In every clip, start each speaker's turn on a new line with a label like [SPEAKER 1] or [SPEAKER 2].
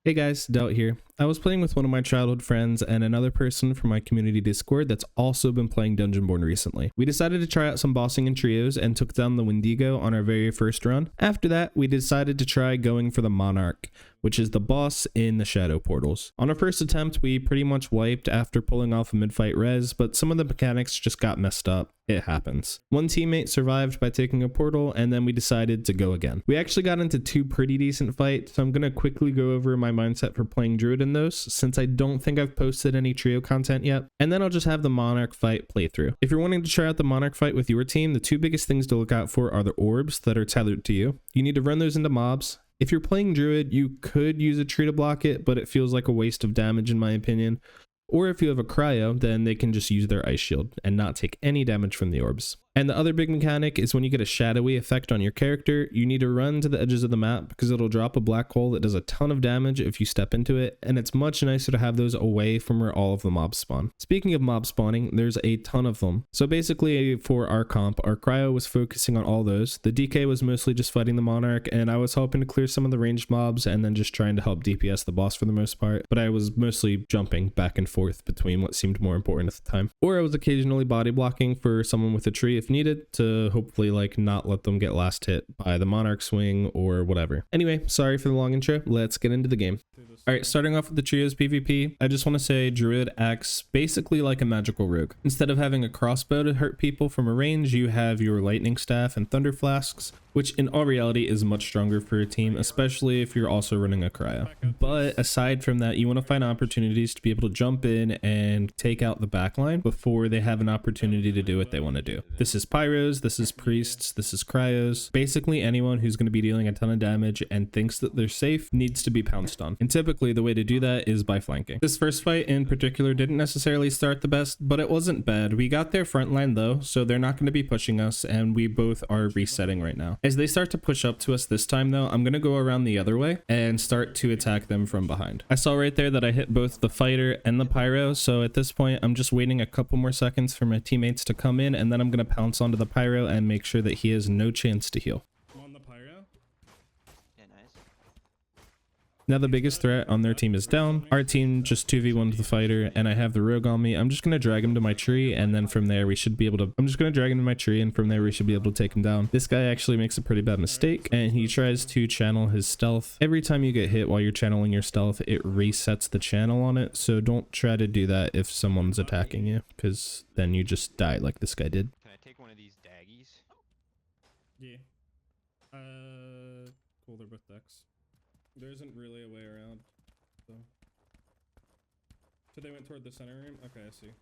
[SPEAKER 1] Hey guys, Doubt here. I was playing with one of my childhood friends and another person from my community Discord that's also been playing Dungeonborne recently. We decided to try out some bossing in trios and took down the Wendigo on our very first run. After that, we decided to try going for the Monarch, which is the boss in the Shadow Portals. On our first attempt, we pretty much wiped after pulling off a mid-fight res, but some of the mechanics just got messed up. It happens. One teammate survived by taking a portal, and then we decided to go again. We actually got into two pretty decent fights, so I'm going to quickly go over my mindset for playing Druid in those, since I don't think I've posted any trio content yet, and then I'll just have the Monarch fight playthrough. If you're wanting to try out the Monarch fight with your team, the two biggest things to look out for are the orbs that are tethered to you. You need to run those into mobs. If you're playing Druid, you could use a tree to block it, but it feels like a waste of damage in my opinion. Or if you have a Cryo, then they can just use their ice shield and not take any damage from the orbs. And the other big mechanic is when you get a shadowy effect on your character, you need to run to the edges of the map because it'll drop a black hole that does a ton of damage if you step into it, and it's much nicer to have those away from where all of the mobs spawn. Speaking of mob spawning, there's a ton of them. So basically for our comp, our Cryo was focusing on all those. The DK was mostly just fighting the Monarch, and I was helping to clear some of the ranged mobs and then just trying to help DPS the boss for the most part, but I was mostly jumping back and forth between what seemed more important at the time. Or I was occasionally body blocking for someone with a tree if needed, to hopefully like not let them get last hit by the Monarch swing or whatever. Anyway, sorry for the long intro. Let's get into the game. Alright, starting off with the trios PvP, I just want to say Druid acts basically like a magical rogue. Instead of having a crossbow to hurt people from a range, you have your lightning staff and thunder flasks, which in all reality is much stronger for a team, especially if you're also running a cryo. But aside from that, you want to find opportunities to be able to jump in and take out the backline before they have an opportunity to do what they want to do. This is Pyros, this is Priests, this is Cryos. Basically anyone who's going to be dealing a ton of damage and thinks that they're safe needs to be pounced on. And typically the way to do that is by flanking. This first fight in particular didn't necessarily start the best, but it wasn't bad. We got their front line though, so they're not going to be pushing us, and we both are resetting right now. As they start to push up to us this time though, I'm going to go around the other way and start to attack them from behind. I saw right there that I hit both the fighter and the pyro, so at this point I'm just waiting a couple more seconds for my teammates to come in, and then I'm going to pounce onto the pyro and make sure that he has no chance to heal. Now the biggest threat on their team is down. Our team just 2v1'd the fighter, and I have the rogue on me. I'm just going to drag him to my tree, and then from there we should be able to... I'm just going to drag him to my tree, and from there we should be able to take him down. This guy actually makes a pretty bad mistake, and he tries to channel his stealth. Every time you get hit while you're channeling your stealth, it resets the channel on it, so don't try to do that if someone's attacking you, because then you just die like this guy did.
[SPEAKER 2] Can I take one of these daggies?
[SPEAKER 1] Yeah. Cool, they're both decks. There isn't really a way around, so they went toward the center room? Okay, I see.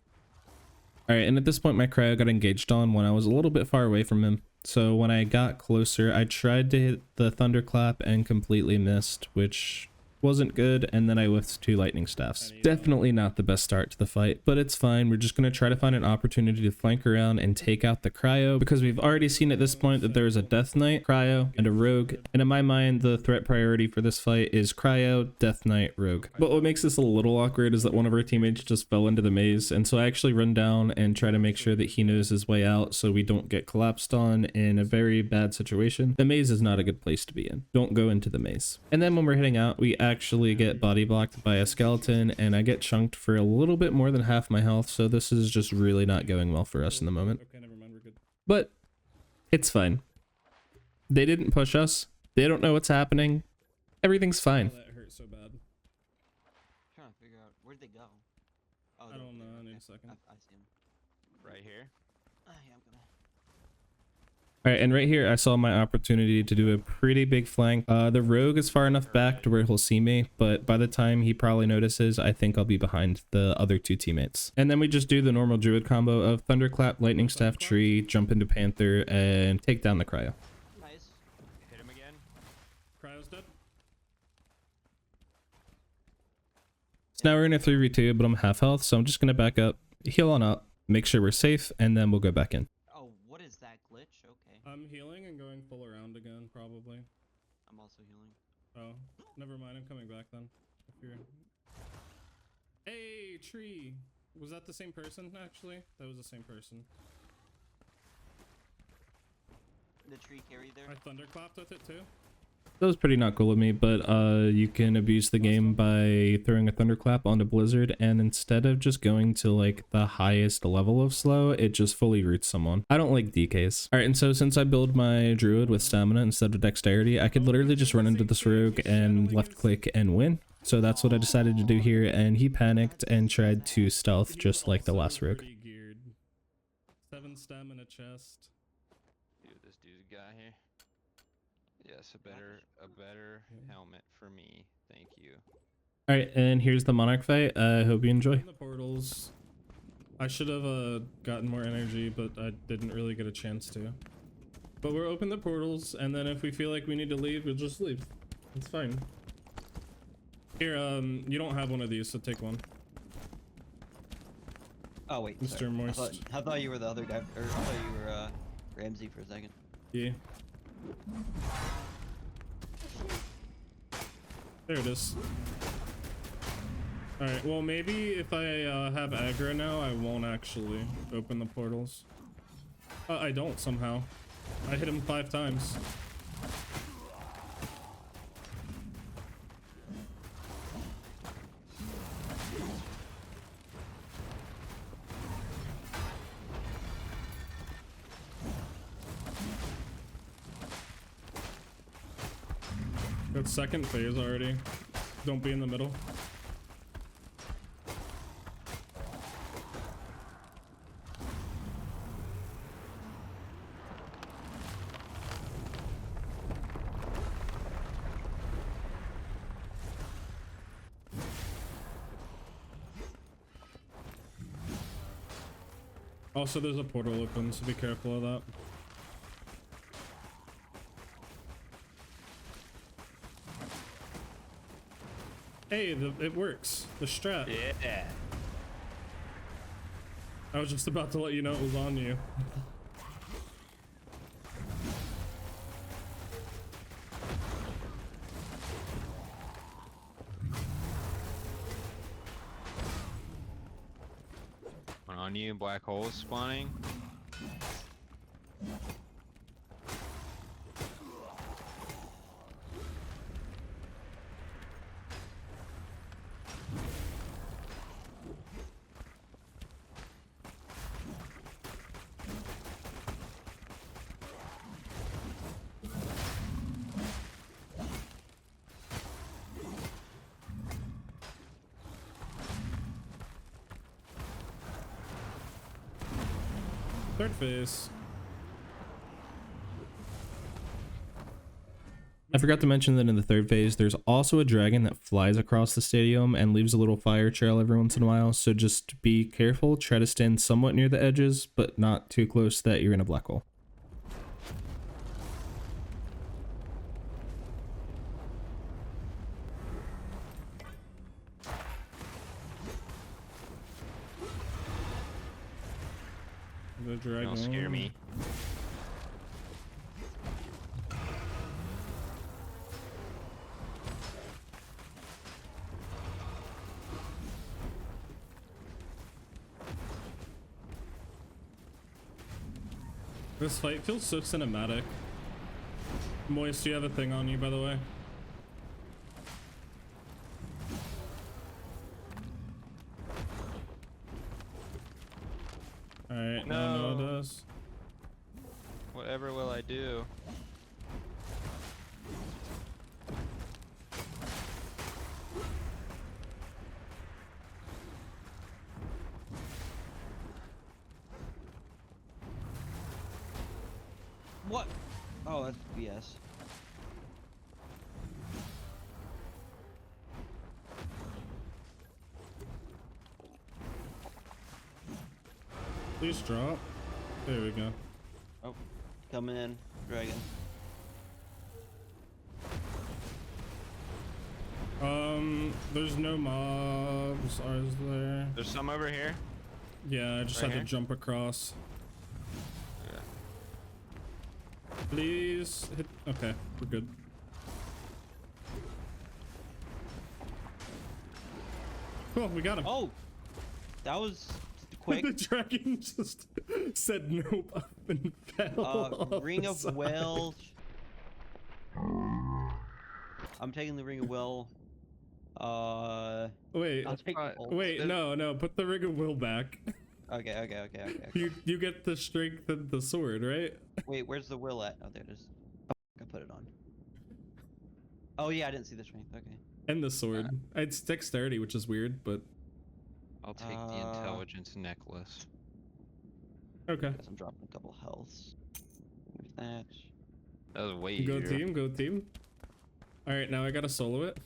[SPEAKER 1] Alright, and at this point my cryo got engaged on when I was a little bit far away from him. So when I got closer, I tried to hit the thunderclap and completely missed, which wasn't good, and then I whiffed two lightning staffs. Definitely not the best start to the fight, but it's fine. We're just going to try to find an opportunity to flank around and take out the cryo, because we've already seen at this point that there's a death knight, cryo, and a rogue, and in my mind the threat priority for this fight is cryo, death knight, rogue. But what makes this a little awkward is that one of our teammates just fell into the maze, and so I actually run down and try to make sure that he knows his way out so we don't get collapsed on in a very bad situation. The maze is not a good place to be in. Don't go into the maze. And then when we're heading out, we actually get body blocked by a skeleton, and I get chunked for a little bit more than half my health, so this is just really not going well for us in the moment. Okay, never mind, we're good. But it's fine. They didn't push us. They don't know what's happening. Everything's fine. Oh, that hurt so bad.
[SPEAKER 2] I'm trying to figure out where'd they go. Oh,
[SPEAKER 1] I don't know. I need a second.
[SPEAKER 2] I see him. Right here. Yeah, I'm gonna.
[SPEAKER 1] Alright, and right here I saw my opportunity to do a pretty big flank. The rogue is far enough back to where he'll see me, but by the time he probably notices, I think I'll be behind the other two teammates. And then we just do the normal druid combo of thunderclap, lightning staff, tree, jump into panther, and take down the cryo.
[SPEAKER 2] Nice. Hit him again.
[SPEAKER 1] Cryo's dead. So now we're in a 3v2, but I'm half health, so I'm just gonna back up, heal on up, make sure we're safe, and then we'll go back in.
[SPEAKER 2] What is that glitch? Okay.
[SPEAKER 1] I'm healing and going full around again, probably.
[SPEAKER 2] I'm also healing.
[SPEAKER 1] Oh, never mind. I'm coming back then. If you're... Hey, tree. Was that the same person, actually? That was the same person.
[SPEAKER 2] The tree carry there?
[SPEAKER 1] I thunderclapped with it, too. That was pretty not cool of me, but you can abuse the game by throwing a thunderclap onto Blizzard, and instead of just going to like the highest level of slow, it just fully roots someone. I don't like DKs. All right, and so since I build my Druid with stamina instead of dexterity, I could literally just run into this rogue and left click and win. So that's what I decided to do here, and he panicked and tried to stealth just like the last rogue.
[SPEAKER 3] 7 stamina chest.
[SPEAKER 2] See what this dude got here. Yes, a better helmet for me. Thank you.
[SPEAKER 1] All right, and here's the Monarch fight. I hope you enjoy.
[SPEAKER 3] The portals. I should have gotten more energy, but I didn't really get a chance to. But we're open the portals, and then if we feel like we need to leave, we'll just leave. It's fine. Here, you don't have one of these, so take one.
[SPEAKER 2] Oh wait,
[SPEAKER 3] Mr.
[SPEAKER 2] sorry.
[SPEAKER 3] Moist.
[SPEAKER 2] I thought you were the other guy, or I thought you were Ramsey for a second.
[SPEAKER 3] Yeah. There it is. Alright, well maybe if I have aggro now, I won't actually open the portals. I don't somehow. I hit him 5 times. Got second phase already. Don't be in the middle. Also, there's a portal open, so be careful of that. Hey, it works. The strat.
[SPEAKER 2] Yeah.
[SPEAKER 3] I was just about to let you know it was on you.
[SPEAKER 2] On you, black holes spawning.
[SPEAKER 3] Third phase.
[SPEAKER 1] I forgot to mention that in the third phase, there's also a dragon that flies across the stadium and leaves a little fire trail every once in a while. So just be careful, try to stand somewhat near the edges, but not too close that you're in a black hole.
[SPEAKER 3] The dragon.
[SPEAKER 2] Don't scare me.
[SPEAKER 3] This fight feels so cinematic. Moist, do you have a thing on you, by the way? Alright, no, it does.
[SPEAKER 2] Whatever will I do? What? Oh, that's BS.
[SPEAKER 3] Please drop. There we go.
[SPEAKER 2] Oh, coming in, dragon.
[SPEAKER 3] There's no mobs, are there?
[SPEAKER 2] There's some over here.
[SPEAKER 3] Yeah, I just
[SPEAKER 2] Right
[SPEAKER 3] had
[SPEAKER 2] here?
[SPEAKER 3] to jump across.
[SPEAKER 2] Yeah.
[SPEAKER 3] Please hit. Okay, we're good. Cool, we got him.
[SPEAKER 2] Oh, that was quick.
[SPEAKER 3] The dragon just said nope up and fell. off
[SPEAKER 2] Ring
[SPEAKER 3] the
[SPEAKER 2] of
[SPEAKER 3] side.
[SPEAKER 2] Welsh.
[SPEAKER 4] I'm taking the Ring of Will.
[SPEAKER 3] Wait,
[SPEAKER 4] I'll take the
[SPEAKER 2] fine.
[SPEAKER 4] bolt.
[SPEAKER 3] wait, no, put the Ring of Will back.
[SPEAKER 4] Okay.
[SPEAKER 3] You get the strength and the sword, right?
[SPEAKER 4] Wait, where's the will at? Oh, there it is. Oh, I put it on. Oh yeah, I didn't see the strength. Okay.
[SPEAKER 3] And the sword. It's dexterity, which is weird, but
[SPEAKER 2] I'll take the intelligence necklace.
[SPEAKER 3] okay.
[SPEAKER 4] Guess I'm dropping a couple healths. With that.
[SPEAKER 2] That was way
[SPEAKER 3] Go
[SPEAKER 2] easier.
[SPEAKER 3] team, go team. All right, now I gotta solo it.